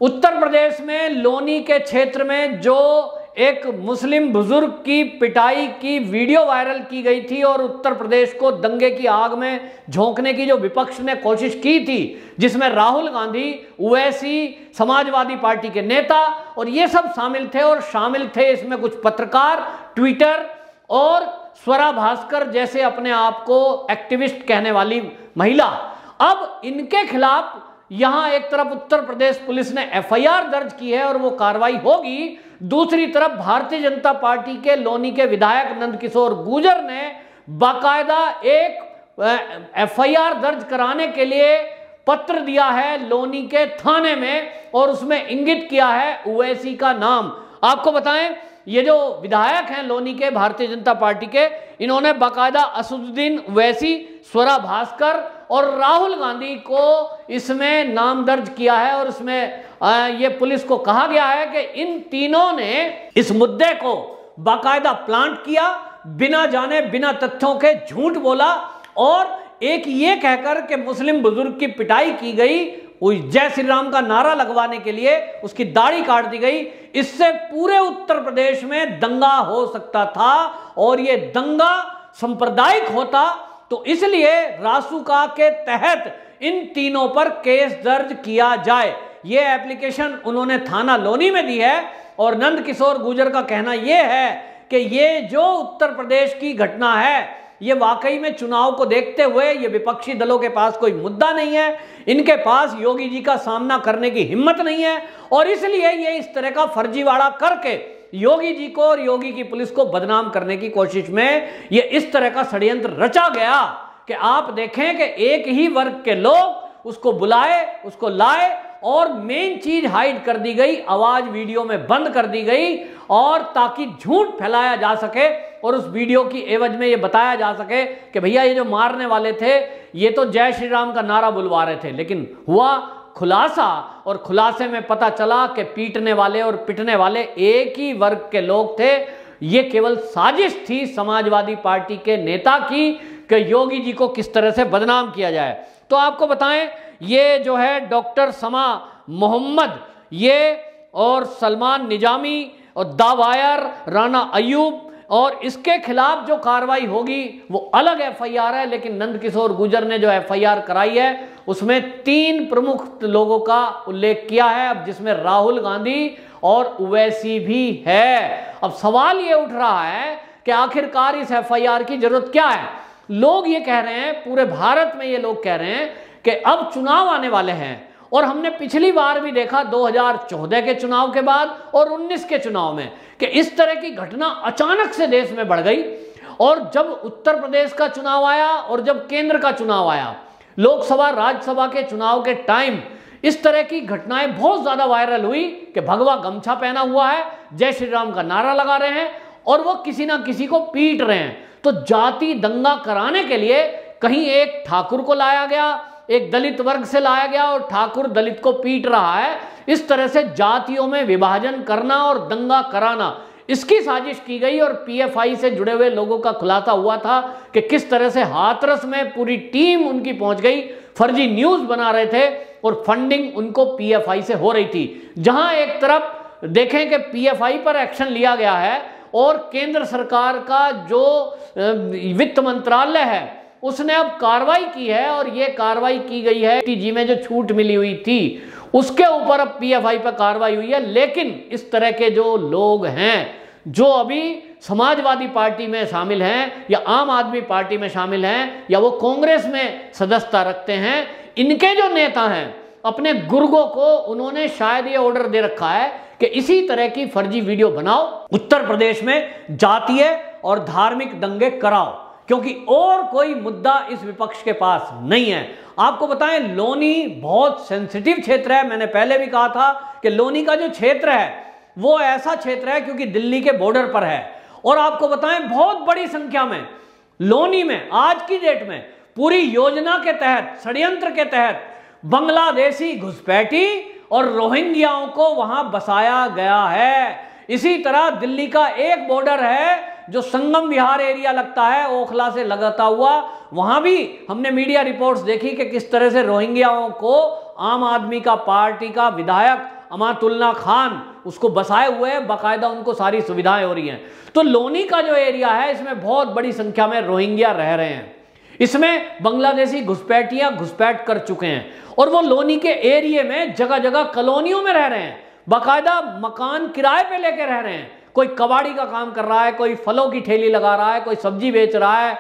उत्तर प्रदेश में लोनी के क्षेत्र में जो एक मुस्लिम बुजुर्ग की पिटाई की वीडियो वायरल की गई थी और उत्तर प्रदेश को दंगे की आग में झोंकने की जो विपक्ष ने कोशिश की थी, जिसमें राहुल गांधी, ओवैसी, समाजवादी पार्टी के नेता और ये सब शामिल थे। और शामिल थे इसमें कुछ पत्रकार, ट्विटर और स्वरा भास्कर जैसे अपने आप को एक्टिविस्ट कहने वाली महिला। अब इनके खिलाफ यहां एक तरफ उत्तर प्रदेश पुलिस ने एफआईआर दर्ज की है और वो कार्रवाई होगी, दूसरी तरफ भारतीय जनता पार्टी के लोनी के विधायक नंदकिशोर गुर्जर ने बाकायदा एक एफआईआर दर्ज कराने के लिए पत्र दिया है लोनी के थाने में और उसमें इंगित किया है ओवैसी का नाम। आपको बताएं, ये जो विधायक हैं लोनी के भारतीय जनता पार्टी के, इन्होंने बाकायदा असदुद्दीन ओवैसी, स्वरा भास्कर और राहुल गांधी को इसमें नाम दर्ज किया है। और इसमें ये पुलिस को कहा गया है कि इन तीनों ने इस मुद्दे को बाकायदा प्लांट किया, बिना जाने बिना तथ्यों के झूठ बोला और एक ये कहकर कि मुस्लिम बुजुर्ग की पिटाई की गई, जय श्री राम का नारा लगवाने के लिए उसकी दाढ़ी काट दी गई। इससे पूरे उत्तर प्रदेश में दंगा हो सकता था और ये दंगा सांप्रदायिक होता, तो इसलिए रासुका के तहत इन तीनों पर केस दर्ज किया जाए। ये एप्लीकेशन उन्होंने थाना लोनी में दी है। और नंदकिशोर गुर्जर का कहना यह है कि ये जो उत्तर प्रदेश की घटना है, ये वाकई में चुनाव को देखते हुए ये विपक्षी दलों के पास कोई मुद्दा नहीं है, इनके पास योगी जी का सामना करने की हिम्मत नहीं है और इसलिए ये इस तरह का फर्जीवाड़ा करके योगी जी को और योगी की पुलिस को बदनाम करने की कोशिश में ये इस तरह का षड्यंत्र रचा गया कि आप देखें कि एक ही वर्ग के लोग उसको बुलाए, उसको लाए और मेन चीज हाइड कर दी गई, आवाज वीडियो में बंद कर दी गई और ताकि झूठ फैलाया जा सके और उस वीडियो की एवज में ये बताया जा सके कि भैया ये जो मारने वाले थे ये तो जय श्री राम का नारा बुलवा रहे थे। लेकिन हुआ खुलासा और खुलासे में पता चला कि पीटने वाले और पिटने वाले एक ही वर्ग के लोग थे। ये केवल साजिश थी समाजवादी पार्टी के नेता की कि योगी जी को किस तरह से बदनाम किया जाए। तो आपको बताएं, ये जो है डॉक्टर समा मोहम्मद ये और सलमान निजामी और दावायर राना अयूब और इसके खिलाफ जो कार्रवाई होगी वो अलग एफआईआर है। लेकिन नंदकिशोर गुर्जर ने जो एफआईआर कराई है उसमें 3 प्रमुख लोगों का उल्लेख किया है, अब जिसमें राहुल गांधी और ओवैसी भी है। अब सवाल ये उठ रहा है कि आखिरकार इस एफआईआर की जरूरत क्या है। लोग ये कह रहे हैं, पूरे भारत में ये लोग कह रहे हैं कि अब चुनाव आने वाले हैं और हमने पिछली बार भी देखा 2014 के चुनाव के बाद और 19 के चुनाव में कि इस तरह की घटना अचानक से देश में बढ़ गई। और जब उत्तर प्रदेश का चुनाव आया और जब केंद्र का चुनाव आया, लोकसभा राज्यसभा के चुनाव के टाइम इस तरह की घटनाएं बहुत ज्यादा वायरल हुई कि भगवा गमछा पहना हुआ है, जय श्री राम का नारा लगा रहे हैं और वो किसी ना किसी को पीट रहे हैं। तो जाति दंगा कराने के लिए कहीं एक ठाकुर को लाया गया, एक दलित वर्ग से लाया गया और ठाकुर दलित को पीट रहा है। इस तरह से जातियों में विभाजन करना और दंगा कराना, इसकी साजिश की गई। और पीएफआई से जुड़े हुए लोगों का खुलासा हुआ था कि किस तरह से हाथरस में पूरी टीम उनकी पहुंच गई, फर्जी न्यूज बना रहे थे और फंडिंग उनको पीएफआई से हो रही थी। जहां एक तरफ देखें कि पीएफआई पर एक्शन लिया गया है और केंद्र सरकार का जो वित्त मंत्रालय है उसने अब कार्रवाई की है और ये कार्रवाई की गई है टीजी में जो छूट मिली हुई थी उसके ऊपर अब पीएफआई पर कार्रवाई हुई है। लेकिन इस तरह के जो लोग हैं जो अभी समाजवादी पार्टी में शामिल हैं या आम आदमी पार्टी में शामिल हैं या वो कांग्रेस में सदस्यता रखते हैं, इनके जो नेता हैं अपने गुर्गों को उन्होंने शायद ये ऑर्डर दे रखा है कि इसी तरह की फर्जी वीडियो बनाओ, उत्तर प्रदेश में जातीय और धार्मिक दंगे कराओ, क्योंकि और कोई मुद्दा इस विपक्ष के पास नहीं है। आपको बताएं, लोनी बहुत सेंसिटिव क्षेत्र है। मैंने पहले भी कहा था कि लोनी का जो क्षेत्र है वो ऐसा क्षेत्र है क्योंकि दिल्ली के बॉर्डर पर है। और आपको बताएं, बहुत बड़ी संख्या में लोनी में आज की डेट में पूरी योजना के तहत, षड्यंत्र के तहत बांग्लादेशी घुसपैठी और रोहिंग्याओं को वहां बसाया गया है। इसी तरह दिल्ली का एक बॉर्डर है जो संगम विहार एरिया लगता है ओखला से लगाता हुआ, वहां भी हमने मीडिया रिपोर्ट्स देखी कि किस तरह से रोहिंग्याओं को आम आदमी का पार्टी का विधायक अमातुल्ला खान उसको बसाए हुए है, बाकायदा उनको सारी सुविधाएं हो रही हैं। तो लोनी का जो एरिया है इसमें बहुत बड़ी संख्या में रोहिंग्या रह रहे हैं, इसमें बांग्लादेशी घुसपैठियां घुसपैठ कर चुके हैं और वो लोनी के एरिया में जगह जगह कॉलोनियों में रह रहे हैं, बाकायदा मकान किराए पे लेके रह रहे हैं। कोई कबाड़ी का काम कर रहा है, कोई फलों की ठेली लगा रहा है, कोई सब्जी बेच रहा है,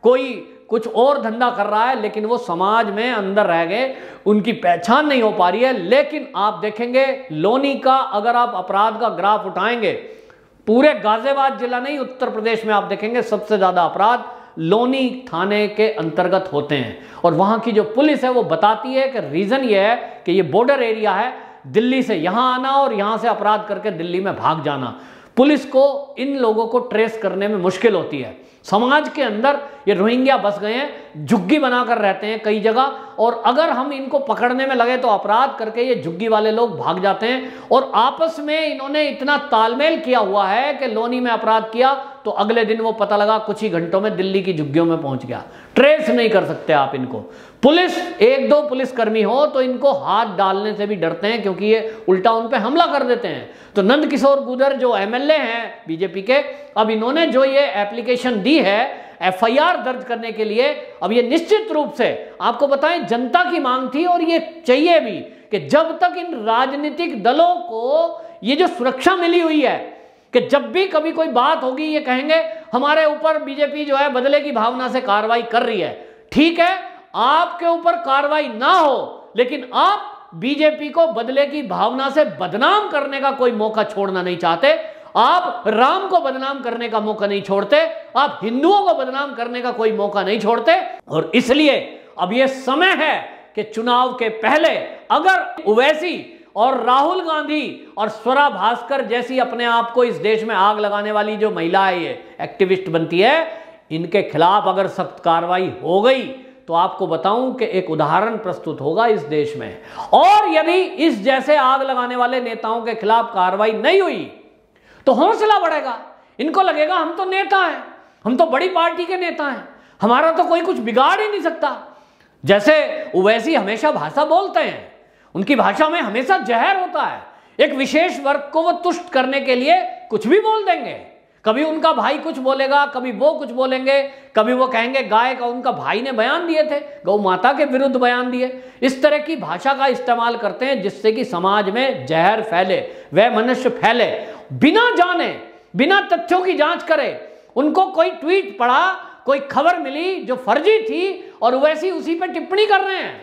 कोई कुछ और धंधा कर रहा है, लेकिन वो समाज में अंदर रह गए, उनकी पहचान नहीं हो पा रही है। लेकिन आप देखेंगे लोनी का अगर आप अपराध का ग्राफ उठाएंगे, पूरे गाजियाबाद जिला नहीं उत्तर प्रदेश में आप देखेंगे सबसे ज्यादा अपराध लोनी थाने के अंतर्गत होते हैं। और वहां की जो पुलिस है वो बताती है कि रीजन ये है कि ये बॉर्डर एरिया है, दिल्ली से यहां आना और यहां से अपराध करके दिल्ली में भाग जाना, पुलिस को इन लोगों को ट्रेस करने में मुश्किल होती है। समाज के अंदर ये रोहिंग्या बस गए हैं, झुग्गी बनाकर रहते हैं कई जगह, और अगर हम इनको पकड़ने में लगे तो अपराध करके ये झुग्गी वाले लोग भाग जाते हैं। और आपस में इन्होंने इतना तालमेल किया हुआ है कि लोनी में अपराध किया तो अगले दिन वो पता लगा कुछ ही घंटों में दिल्ली की झुग्गियों में पहुंच गया। ट्रेस नहीं कर सकते आप इनको। पुलिस, एक दो पुलिसकर्मी हो तो इनको हाथ डालने से भी डरते हैं क्योंकि ये उल्टा उन पे हमला कर देते हैं। तो नंद किशोर गुर्जर जो एमएलए हैं बीजेपी के, अब इन्होंने जो ये एप्लीकेशन दी है एफआईआर दर्ज करने के लिए, अब ये निश्चित रूप से आपको बताएं जनता की मांग थी और ये चाहिए भी कि जब तक इन राजनीतिक दलों को ये जो सुरक्षा मिली हुई है कि जब भी कभी कोई बात होगी ये कहेंगे हमारे ऊपर बीजेपी जो है बदले की भावना से कार्रवाई कर रही है। ठीक है, आपके ऊपर कार्रवाई ना हो, लेकिन आप बीजेपी को बदले की भावना से बदनाम करने का कोई मौका छोड़ना नहीं चाहते। आप राम को बदनाम करने का मौका नहीं छोड़ते, आप हिंदुओं को बदनाम करने का कोई मौका नहीं छोड़ते। और इसलिए अब यह समय है कि चुनाव के पहले अगर ओवैसी और राहुल गांधी और स्वरा भास्कर जैसी अपने आप को इस देश में आग लगाने वाली जो महिलाएं ये एक्टिविस्ट बनती है, इनके खिलाफ अगर सख्त कार्रवाई हो गई तो आपको बताऊं कि एक उदाहरण प्रस्तुत होगा इस देश में। और यदि इस जैसे आग लगाने वाले नेताओं के खिलाफ कार्रवाई नहीं हुई तो हौसला बढ़ेगा। इनको लगेगा हम तो नेता हैं, हम तो बड़ी पार्टी के नेता हैं, हमारा तो कोई कुछ बिगाड़ ही नहीं सकता। जैसे ओवैसी हमेशा भाषा बोलते हैं, उनकी भाषा में हमेशा जहर होता है। एक विशेष वर्ग को वो तुष्ट करने के लिए कुछ भी बोल देंगे। कभी उनका भाई कुछ बोलेगा, कभी वो कुछ बोलेंगे, कभी वो कहेंगे गाय का उनका भाई ने बयान दिए थे, गौ माता के विरुद्ध बयान दिए। इस तरह की भाषा का इस्तेमाल करते हैं जिससे कि समाज में जहर फैले, वह मनुष्य फैले, बिना जाने, बिना तथ्यों की जांच करे। उनको कोई ट्वीट पढ़ा, कोई खबर मिली जो फर्जी थी और वैसी उसी पे टिप्पणी कर रहे हैं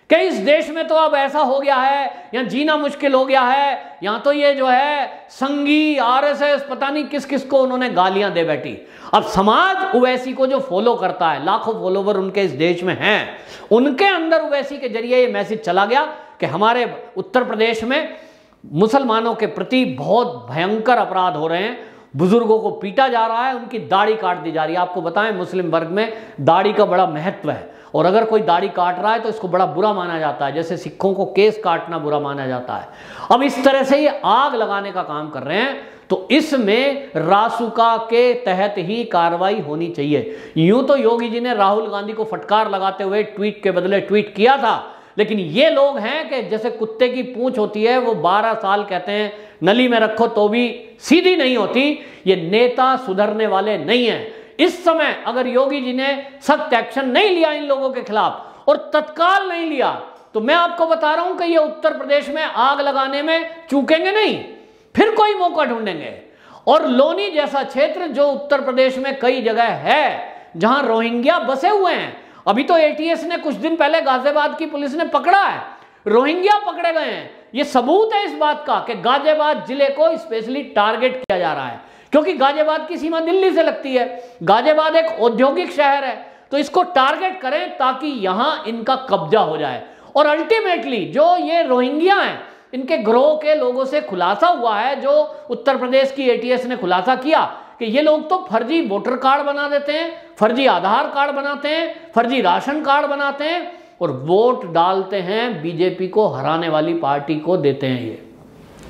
कि इस देश में तो अब ऐसा हो गया है, यहाँ जीना मुश्किल हो गया है, यहाँ तो ये जो है संघी आरएसएस पता नहीं किस किस को उन्होंने गालियां दे बैठी। अब समाज ओवैसी को जो फॉलो करता है, लाखों फॉलोवर उनके इस देश में हैं, उनके अंदर ओवैसी के जरिए ये मैसेज चला गया कि हमारे उत्तर प्रदेश में मुसलमानों के प्रति बहुत भयंकर अपराध हो रहे हैं, बुजुर्गों को पीटा जा रहा है, उनकी दाढ़ी काट दी जा रही है। आपको बताएं मुस्लिम वर्ग में दाढ़ी का बड़ा महत्व है और अगर कोई दाढ़ी काट रहा है तो इसको बड़ा बुरा माना जाता है, जैसे सिखों को केस काटना बुरा माना जाता है। अब इस तरह से ये आग लगाने का काम कर रहे हैं, तो इसमें रासुका के तहत ही कार्रवाई होनी चाहिए। यूं तो योगी जी ने राहुल गांधी को फटकार लगाते हुए ट्वीट के बदले ट्वीट किया था, लेकिन ये लोग हैं कि जैसे कुत्ते की पूंछ होती है, वो 12 साल कहते हैं नली में रखो तो भी सीधी नहीं होती। ये नेता सुधरने वाले नहीं हैं। इस समय अगर योगी जी ने सख्त एक्शन नहीं लिया इन लोगों के खिलाफ और तत्काल नहीं लिया, तो मैं आपको बता रहा हूं कि ये उत्तर प्रदेश में आग लगाने में चूकेंगे नहीं, फिर कोई मौका ढूंढेंगे। और लोनी जैसा क्षेत्र जो उत्तर प्रदेश में कई जगह है जहां रोहिंग्या बसे हुए हैं, अभी तो एटीएस ने कुछ दिन पहले गाजियाबाद की पुलिस ने पकड़ा है, रोहिंग्या पकड़े गए हैं। यह सबूत है इस बात का कि गाजियाबाद जिले को स्पेशली टारगेट किया जा रहा है, क्योंकि गाजियाबाद की सीमा दिल्ली से लगती है, गाजियाबाद एक औद्योगिक शहर है, तो इसको टारगेट करें ताकि यहां इनका कब्जा हो जाए। और अल्टीमेटली जो ये रोहिंग्या हैं, इनके ग्रोह के लोगों से खुलासा हुआ है, जो उत्तर प्रदेश की एटीएस ने खुलासा किया कि ये लोग तो फर्जी वोटर कार्ड बना देते हैं, फर्जी आधार कार्ड बनाते हैं, फर्जी राशन कार्ड बनाते हैं और वोट डालते हैं बीजेपी को हराने वाली पार्टी को देते हैं। ये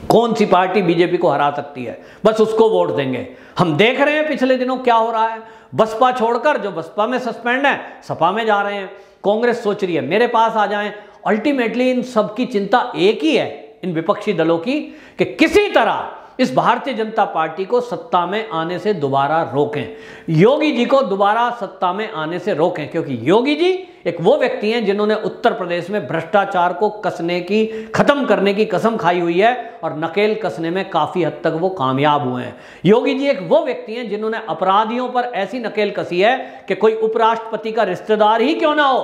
कौन सी पार्टी बीजेपी को हरा सकती है, बस उसको वोट देंगे। हम देख रहे हैं पिछले दिनों क्या हो रहा है, बसपा छोड़कर जो बसपा में सस्पेंड है सपा में जा रहे हैं, कांग्रेस सोच रही है मेरे पास आ जाएं। अल्टीमेटली इन सबकी चिंता एक ही है इन विपक्षी दलों की कि किसी तरह इस भारतीय जनता पार्टी को सत्ता में आने से दोबारा रोकें, योगी जी को दोबारा सत्ता में आने से रोकें, क्योंकि योगी जी एक वो व्यक्ति हैं जिन्होंने उत्तर प्रदेश में भ्रष्टाचार को खत्म करने की कसम खाई हुई है और नकेल कसने में काफी हद तक वो कामयाब हुए हैं। योगी जी एक वो व्यक्ति हैं जिन्होंने अपराधियों पर ऐसी नकेल कसी है कि कोई उपराष्ट्रपति का रिश्तेदार ही क्यों ना हो,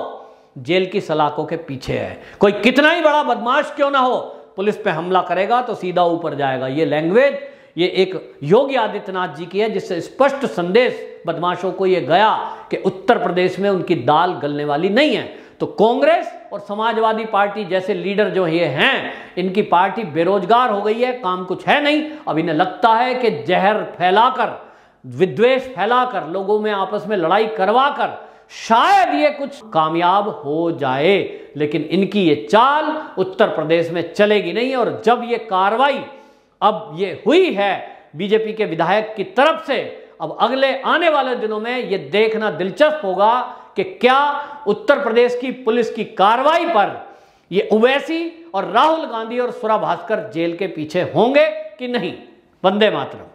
जेल की सलाखों के पीछे है। कोई कितना ही बड़ा बदमाश क्यों ना हो, पुलिस पे हमला करेगा तो सीधा ऊपर जाएगा। ये लैंग्वेज ये एक योगी आदित्यनाथ जी की है, जिससे स्पष्ट संदेश बदमाशों को ये गया कि उत्तर प्रदेश में उनकी दाल गलने वाली नहीं है। तो कांग्रेस और समाजवादी पार्टी जैसे लीडर जो ये हैं, इनकी पार्टी बेरोजगार हो गई है, काम कुछ है नहीं। अब इन्हें लगता है कि जहर फैलाकर, विद्वेष फैलाकर, लोगों में आपस में लड़ाई करवाकर शायद ये कुछ कामयाब हो जाए, लेकिन इनकी ये चाल उत्तर प्रदेश में चलेगी नहीं। और जब ये कार्रवाई अब ये हुई है बीजेपी के विधायक की तरफ से, अब अगले आने वाले दिनों में ये देखना दिलचस्प होगा कि क्या उत्तर प्रदेश की पुलिस की कार्रवाई पर ये ओवैसी और राहुल गांधी और सुरा भास्कर जेल के पीछे होंगे कि नहीं। वंदे मातरम।